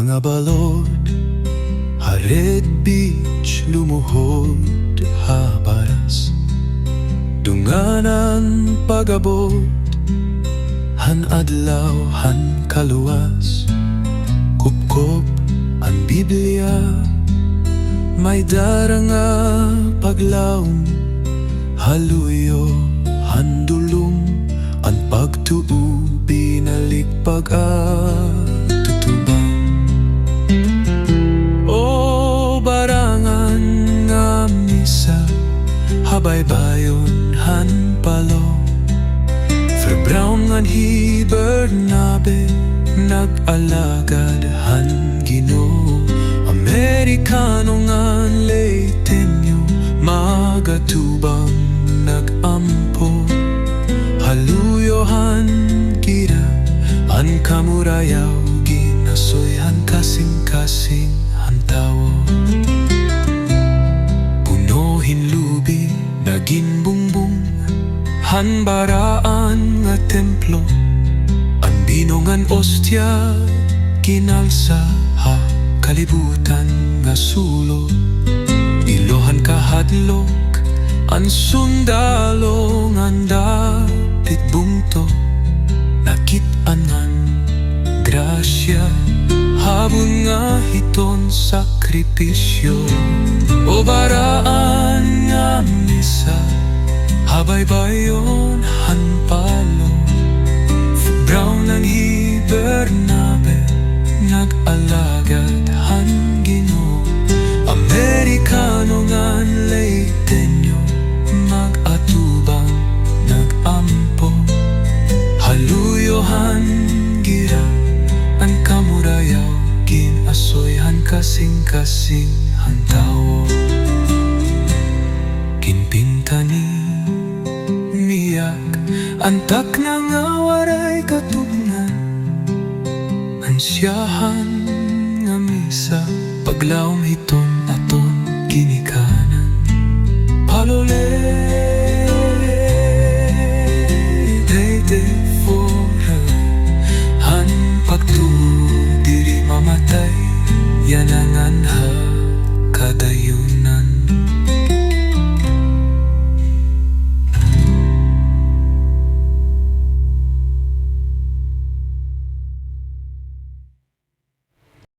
mga balod, Hared Beach lumuhod habaras, dunganan pagabot, han adlaw han kaluwas, kupkop ang Biblia, may daranga paglaom, haluyo han dulum, ang pagtuu binalik pag-atutubang. O barangan nga misa, habaybayon han Palo, Fr Browne ngan hi Bernabe, nag-alagad han Ginoo, Amerikano ngan Leyteño, magatubang nag-ampo, haluyohan gira, an kamurayaw ginasoyhan kasing-kasing han tawo. Punohin lubi, naging bungbong, han baraan nga templo, an binongan ostya, kinalsa ha kalibutan nga sulo, ilohan kahadlok, an sundalo ngan dapit bungto, nakit-an ngan grasya, habon nga hiton sakripisyo. O baraan nga misa, habaybayon han Palo, Fr Browne ngan hi Bernabe, nag-alagad han Ginoo, Amerikano ngan Leyteño, mag-atubang nag-ampo, haluyohan gira, ang kamurayaw ginasoyhan kasing-kasing han tawo. Kinpintani Miyak, antak na nga waray katugnan, ang Syahan nga Misa, paglaom hiton aton ginikanan. Palo Leyte Fr, han pagtuo diri mamatay, yanangan ha